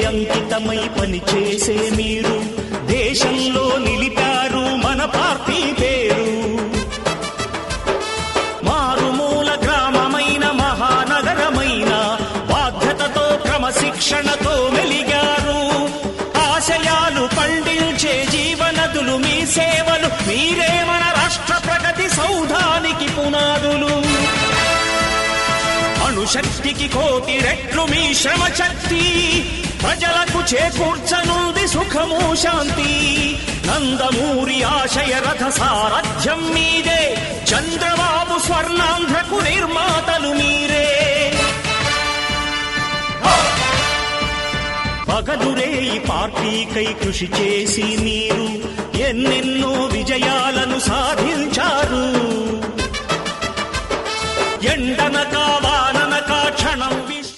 అంకితమై పనిచేసే మీరు దేశంలో నిలిపారు మన పార్టీ పేరు. మారుమూల గ్రామమైన మహానగరమైన బాధ్యతతో క్రమశిక్షణతో మెలిగారు. ఆశయాలు పండించే జీవనదులు మీ సేవలు, మీరే మన రాష్ట్ర ప్రగతి సౌధానికి పునాదులు. అణుశక్తికి కోటి రెట్లు మీ శ్రమ శక్తి, ప్రజలకు చేకూర్చనుంది సుఖము శాంతి. నందమూరి ఆశయ రథ సారథ్యం మీదే, చంద్రబాబు స్వర్ణాంధ్రకు నిర్మాతలు మీరే. పగలురే ఈ పార్టీకై కృషి చేసి మీరు ఎన్నెన్నో విజయాలను సాధించారు. ఎండనక